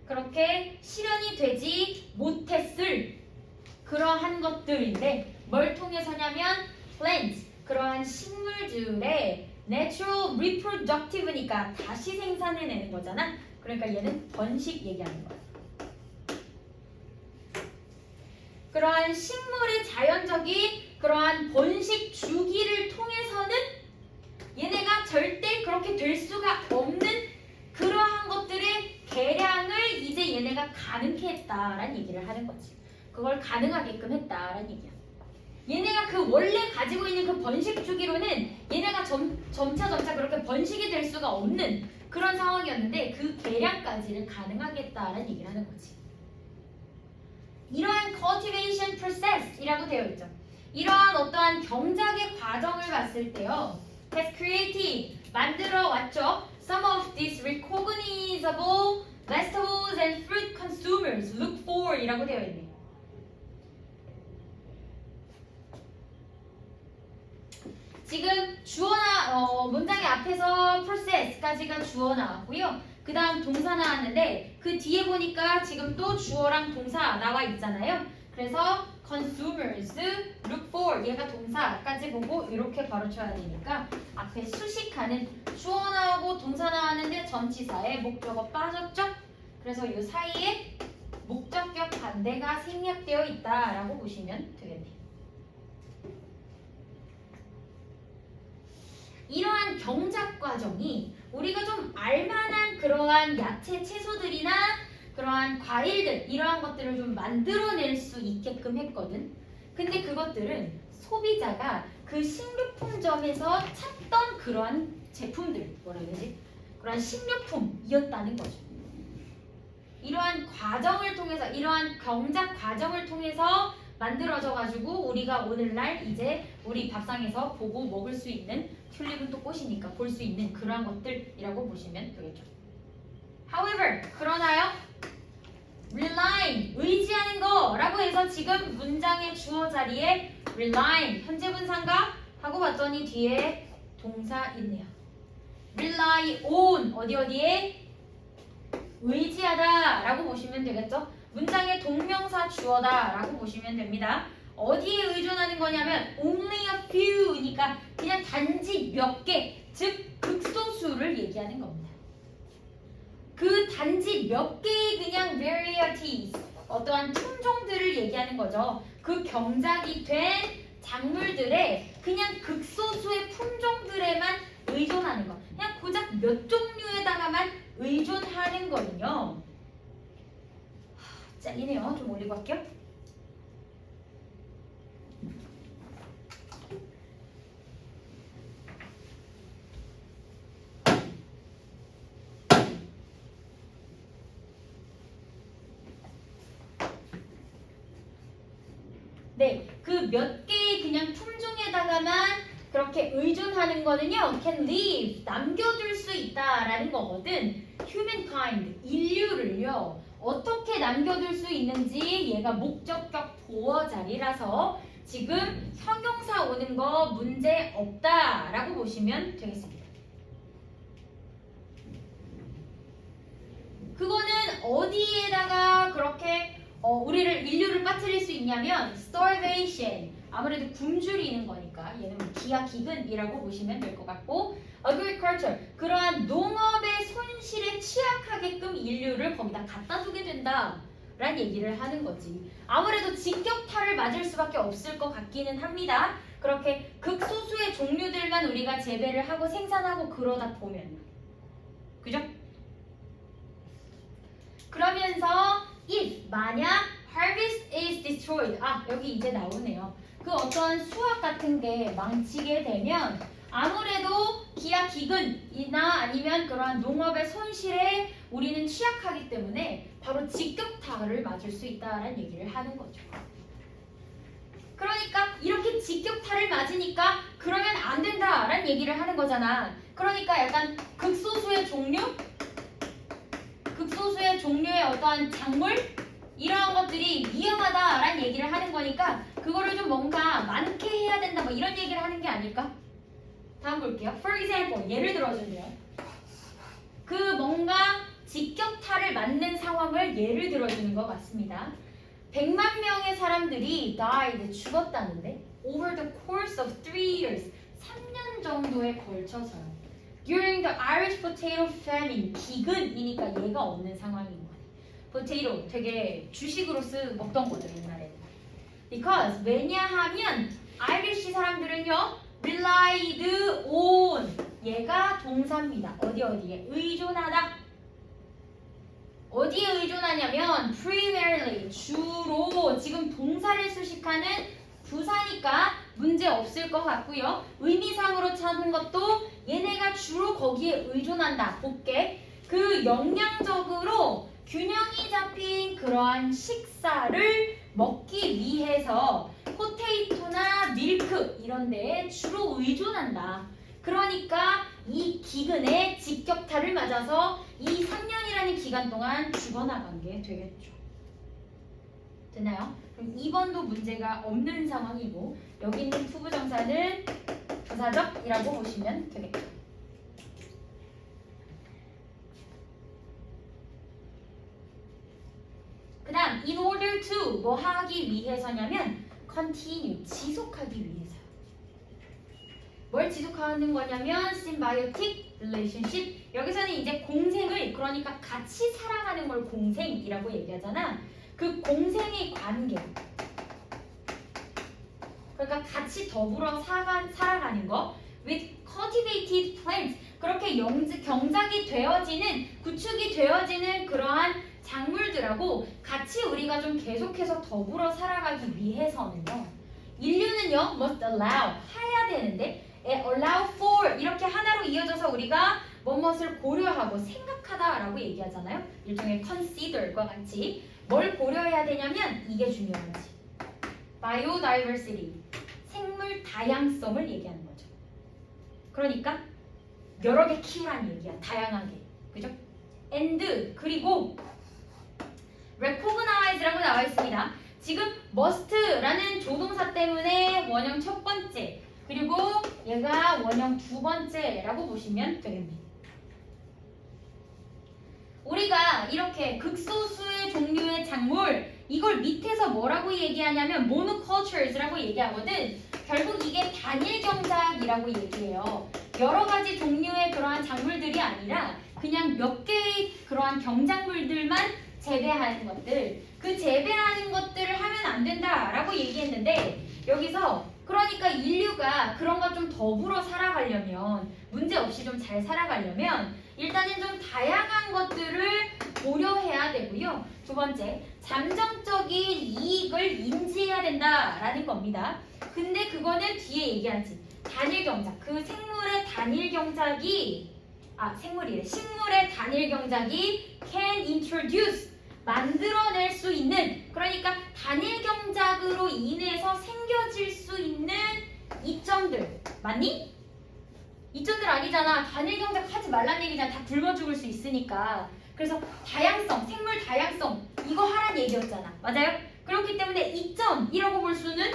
그렇게 실현이 되지 못했을 그러한 것들인데 뭘 통해서냐면 plant 그러한 식물들의 natural reproductive니까 다시 생산해내는 거잖아. 그러니까 얘는 번식 얘기하는 거야. 그러한 식물의 자연적인 그러한 번식 주기를 통해서는 얘네가 절대 그렇게 될 수가 없는 그러한 것들의 개량을 이제 얘네가 가능케 했다라는 얘기를 하는 거지. 그걸 가능하게끔 했다라는 얘기야. 얘네가 그 원래 가지고 있는 그 번식 주기로는 얘네가 점차 그렇게 번식이 될 수가 없는 그런 상황이었는데 그 개량까지를 가능하게 했다라는 얘기를 하는 거지. 이러한 cultivation process이라고 되어 있죠. 이러한 어떠한 경작의 과정을 봤을 때요. has created, 만들어 왔죠. Some of these recognizable vegetables and fruit consumers look for 이라고 되어 있네요. 지금 문장의 앞에서 process까지가 주어 나왔고요. 그 다음 동사 나왔는데 그 뒤에 보니까 지금 또 주어랑 동사 나와 있잖아요. 그래서 consumers look for 얘가 동사까지 보고 이렇게 바로쳐야 되니까 앞에 수식하는 주어 나오고 동사 나왔는데 전치사에 목적어 빠졌죠? 그래서 이 사이에 목적격 반대가 생략되어 있다라고 보시면 되겠네요. 이러한 경작 과정이 우리가 좀 알만한 그러한 야채, 채소들이나 그러한 과일들 이러한 것들을 좀 만들어낼 수 있게끔 했거든. 근데 그것들은 소비자가 그 식료품점에서 찾던 그러한 제품들 뭐라 해야 되지? 그러한 식료품이었다는 거죠. 이러한 과정을 통해서 이러한 경작 과정을 통해서 만들어져 가지고 우리가 오늘날 이제 우리 밥상에서 보고 먹을 수 있는 튤립은 또 꽃이니까 볼 수 있는 그러한 것들이라고 보시면 되겠죠. However, 그러나요? rely, 의지하는 거라고 해서 지금 문장의 주어 자리에 rely, 현재 분사인가? 하고 봤더니 뒤에 동사 있네요. rely on, 어디에? 의지하다 라고 보시면 되겠죠. 문장의 동명사 주어다 라고 보시면 됩니다. 어디에 의존하는 거냐면 only a few니까 그냥 단지 몇 개, 즉 극소수를 얘기하는 겁니다. 그 단지 몇 개의 그냥 varieties, 어떠한 품종들을 얘기하는 거죠. 그 경작이 된 작물들의 그냥 극소수의 품종들에만 의존하는 거. 그냥 고작 몇 종류에다가만 의존하는 거는요. 잘리네요. 좀 올리고 할게요. 네, 그 몇 개의 그냥 품종에다가만 그렇게 의존하는 거는요, can leave, 남겨둘 수 있다라는 거거든. humankind, 인류를요, 어떻게 남겨둘 수 있는지 얘가 목적격 보어 자리라서 지금 형용사 오는 거 문제 없다라고 보시면 되겠습니다. 그거는 어디에다가 그렇게 인류를 빠뜨릴 수 있냐면 starvation, 아무래도 굶주리는 거니까 얘는 기하기근이라고 보시면 될 것 같고 agriculture, 그러한 농업의 손실에 취약하게끔 인류를 거기다 갖다 두게 된다라는 얘기를 하는 거지. 아무래도 직격탄을 맞을 수밖에 없을 것 같기는 합니다. 그렇게 극소수의 종류들만 우리가 재배를 하고 생산하고 그러다 보면 그죠? 그러면서 if 만약 harvest is destroyed 여기 이제 나오네요. 그 어떤 수확 같은 게 망치게 되면 아무래도 기아 기근이나 아니면 그러한 농업의 손실에 우리는 취약하기 때문에 바로 직격타를 맞을 수 있다라는 얘기를 하는 거죠. 그러니까 이렇게 직격타를 맞으니까 그러면 안 된다라는 얘기를 하는 거잖아. 그러니까 약간 극소수의 종류의 어떠한 작물 이러한 것들이 위험하다라는 얘기를 하는 거니까 그거를 좀 뭔가 많게 해야 된다 뭐 이런 얘기를 하는 게 아닐까? 다음 볼게요. For example, 예를 들어준대요. 그 뭔가 직격타를 맞는 상황을 예를 들어주는 것 같습니다. 100만 명의 사람들이 died, 죽었다는데 over the course of 3 years, 3년 정도에 걸쳐서요. During the Irish potato famine, 기근이니까 얘가 없는 상황인 거예요. potato 되게 주식으로 먹던 거죠 옛날에는. Because 왜냐하면 아이리시 사람들은요 relied on 얘가 동사입니다. 어디에 의존하다. 어디에 의존하냐면 primarily 주로 지금 동사를 수식하는 부사니까 문제 없을 것 같고요. 의미상으로 찾는 것도 얘네가 주로 거기에 의존한다. 볼게. 그 영양적으로 균형이 잡힌 그러한 식사를 먹기 위해서 포테이토나 밀크 이런 데에 주로 의존한다. 그러니까 이 기근에 직격타를 맞아서 이 3년이라는 기간 동안 죽어나간 게 되겠죠. 됐나요? 그럼 2번도 문제가 없는 상황이고 여기 있는 투부정사는 부사적이라고 보시면 되겠죠. 그 다음 in order to 뭐 하기 위해서냐면 continue 지속하기 위해서요. 뭘 지속하는 거냐면 symbiotic relationship 여기서는 이제 공생을 그러니까 같이 살아가는 걸 공생이라고 얘기하잖아. 그 공생의 관계 그러니까 같이 더불어 살아가는 거 with cultivated plants 그렇게 경작이 되어지는 구축이 되어지는 그러한 작물들하고 같이 우리가 좀 계속해서 더불어 살아가기 위해서는요. 인류는요 must allow 해야 되는데 allow for 이렇게 하나로 이어져서 우리가 무엇을 고려하고 생각하다라고 얘기하잖아요. 일종의 consider과 같이 뭘 고려해야 되냐면 이게 중요하지. biodiversity 생물 다양성을 얘기하는 거죠. 그러니까 여러 개 키우라는 얘기야. 다양하게. 그죠? and 그리고 recognize라고 나와 있습니다. 지금 must라는 조동사 때문에 원형 첫 번째 그리고 얘가 원형 두 번째라고 보시면 되겠네요. 우리가 이렇게 극소수의 종류의 작물 이걸 밑에서 뭐라고 얘기하냐면 monocultures라고 얘기하거든. 결국 이게 단일 경작이라고 얘기해요. 여러 가지 종류의 그러한 작물들이 아니라 그냥 몇 개의 그러한 경작물들만 재배하는 것들 그 재배하는 것들을 하면 안 된다라고 얘기했는데 여기서 그러니까 인류가 그런 거 좀 더불어 살아가려면 문제 없이 좀 잘 살아가려면 일단은 좀 다양한 것들을 고려해야 되고요. 두 번째, 잠정적인 이익을 인지해야 된다라는 겁니다. 근데 그거는 뒤에 얘기하지. 단일 경작, 그 생물의 단일 경작이 식물의 단일 경작이 can introduce 만들어낼 수 있는 그러니까 단일 경작으로 인해서 생겨질 수 있는 이점들 맞니? 이점들 아니잖아. 단일 경작 하지 말란 얘기잖아. 다 굶어 죽을 수 있으니까. 그래서 다양성, 생물 다양성 이거 하란 얘기였잖아. 맞아요? 그렇기 때문에 이점이라고 볼 수는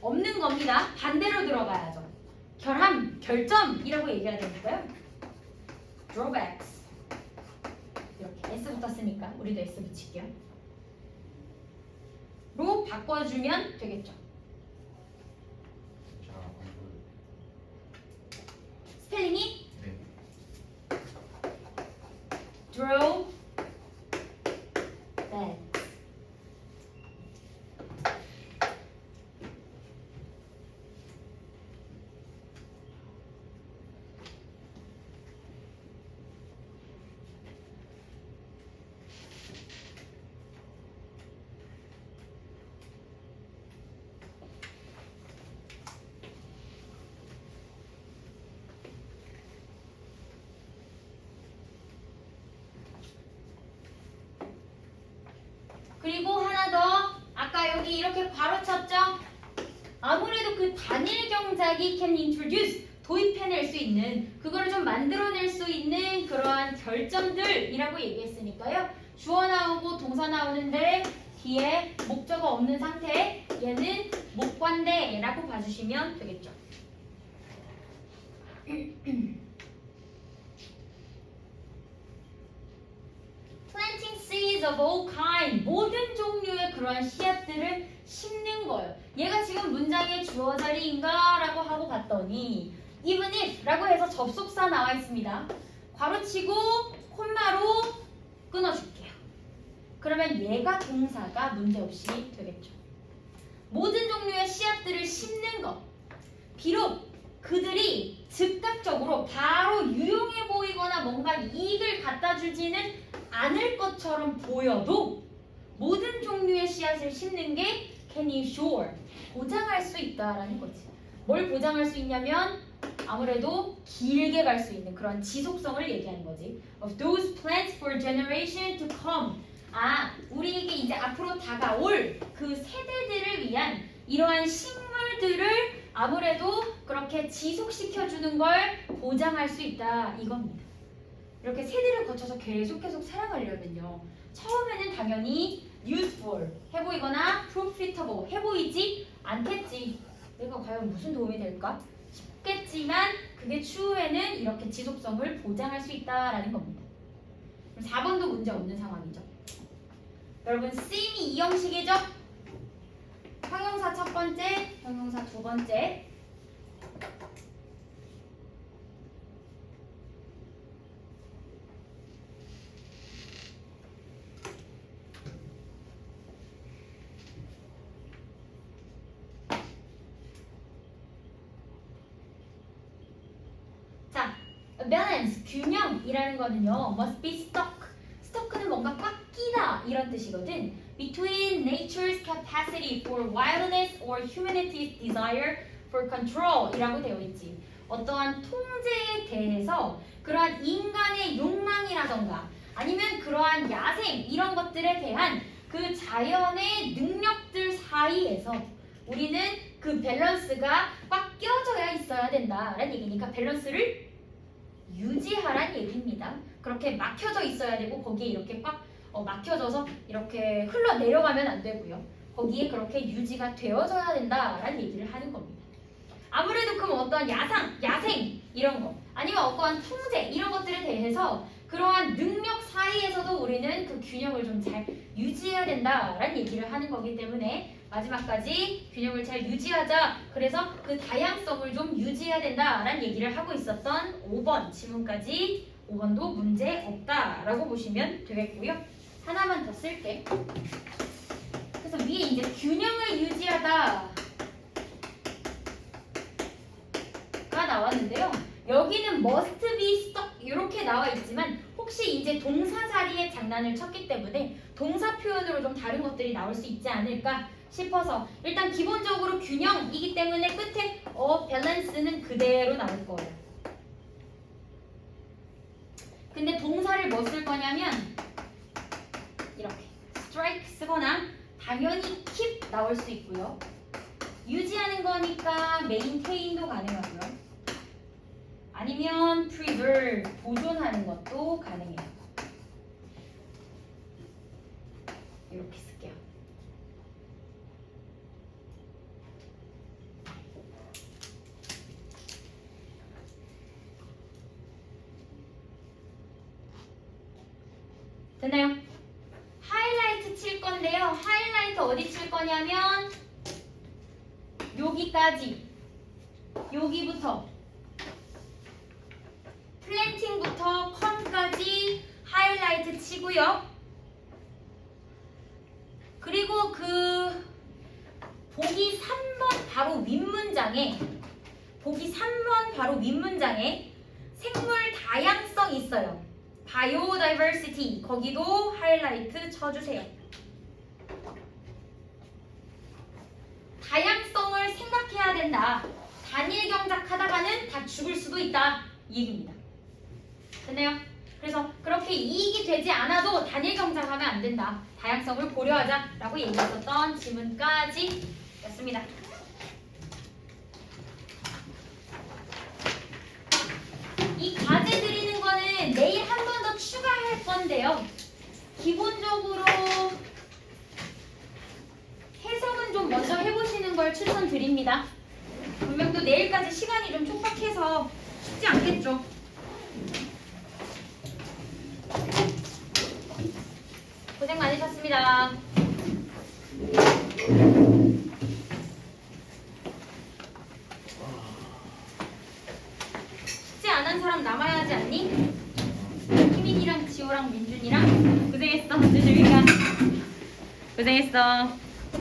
없는 겁니다. 반대로 들어가야죠. 결점이라고 얘기해야 되니까요. drawbacks 이렇게 S 붙었으니까 우리도 S 붙일게요. 로 바꿔주면 되겠죠. 자, 스펠링이 네. drawback 그리고 하나 더. 아까 여기 이렇게 괄호 쳤죠? 아무래도 그 단일 경작이 can introduce 도입해낼 수 있는 그거를 좀 만들어낼 수 있는 그러한 결점들이라고 얘기했으니까요. 주어 나오고 동사 나오는데 뒤에 목적어 없는 상태 얘는 목관대라고 봐주시면 되겠죠. Planting seeds of all kind 모든 종류의 그러한 씨앗들을 심는 거예요. 얘가 지금 문장의 주어 자리인가? 라고 하고 봤더니 even if 라고 해서 접속사 나와 있습니다. 괄호치고 콤마로 끊어줄게요. 그러면 얘가 동사가 문제없이 되겠죠. 모든 종류의 씨앗들을 심는 것. 비록 그들이 즉각적으로 바로 유용해 보이거나 뭔가 이익을 갖다 주지는 않을 것처럼 보여도 모든 종류의 씨앗을 심는 게 can you sure 보장할 수 있다라는 거지. 뭘 보장할 수 있냐면 아무래도 길게 갈 수 있는 그런 지속성을 얘기하는 거지. Of those plants for generation to come. 우리에게 이제 앞으로 다가올 그 세대들을 위한 이러한 식물들을 아무래도 그렇게 지속시켜주는 걸 보장할 수 있다 이겁니다. 이렇게 세대를 거쳐서 계속 살아가려면요. 처음에는 당연히 useful 해보이거나 profitable 해보이지 않겠지. 내가 과연 무슨 도움이 될까? 싶겠지만 그게 추후에는 이렇게 지속성을 보장할 수 있다라는 겁니다. 그럼 4번도 문제 없는 상황이죠. 여러분 C이 이 형식이죠? 형용사 첫 번째, 형용사 두 번째. 자, balance, 균형이라는 거는요. must be stuck. stuck는 뭔가 꽉 끼다 이런 뜻이거든. Between nature's capacity for wildness or humanity's desire for control 이라고 되어 있지. 어떠한 통제에 대해서 그러한 인간의 욕망이라던가 아니면 그러한 야생 이런 것들에 대한 그 자연의 능력들 사이에서 우리는 그 밸런스가 꽉 껴져야 있어야 된다라는 얘기니까 밸런스를 유지하란 얘기입니다. 그렇게 막혀져 있어야 되고 거기에 이렇게 꽉 막혀져서 이렇게 흘러내려가면 안 되고요. 거기에 그렇게 유지가 되어져야 된다라는 얘기를 하는 겁니다. 아무래도 그럼 어떠한 야생 이런 거 아니면 어떠한 통제 이런 것들에 대해서 그러한 능력 사이에서도 우리는 그 균형을 좀 잘 유지해야 된다라는 얘기를 하는 거기 때문에 마지막까지 균형을 잘 유지하자. 그래서 그 다양성을 좀 유지해야 된다라는 얘기를 하고 있었던 5번 지문까지 5번도 문제 없다라고 보시면 되겠고요. 하나만 더 쓸게. 그래서 위에 이제 균형을 유지하다가 나왔는데요. 여기는 must be stuck 이렇게 나와 있지만 혹시 이제 동사 자리에 장난을 쳤기 때문에 동사 표현으로 좀 다른 것들이 나올 수 있지 않을까 싶어서 일단 기본적으로 균형이기 때문에 끝에 balance는 그대로 나올 거예요. 근데 동사를 뭐 쓸 거냐면 이렇게 strike 쓰거나 당연히 keep 나올 수 있고요. 유지하는 거니까 maintain도 가능하고요. 아니면 preserve 보존하는 것도 가능해요. 이렇게 쓸게요. 됐나요? 하이라이트 칠 건데요. 하이라이트 어디 칠 거냐면 여기까지 여기부터 플랜팅부터 컴까지 하이라이트 치고요. 그리고 그 보기 3번 바로 윗문장에 생물 다양성 있어요. 바이오다이버시티 거기도 하이라이트 쳐주세요. 다양성을 생각해야 된다. 단일 경작하다가는 다 죽을 수도 있다. 이 얘기입니다. 됐나요? 그래서 그렇게 이익이 되지 않아도 단일 경쟁하면 안 된다. 다양성을 고려하자라고 얘기했었던 지문까지였습니다. 이 과제 드리는 거는 내일 한 번 더 추가할 건데요. 기본적으로 해석은 좀 먼저 해보시는 걸 추천드립니다. 분명 또 내일까지 시간이 좀 촉박해서 쉽지 않겠죠. 고생 많으셨습니다. 쉽지 않은 사람 남아야 하지 않니? 희민이랑 지호랑 민준이랑 고생했어. 조심히 가. 고생했어.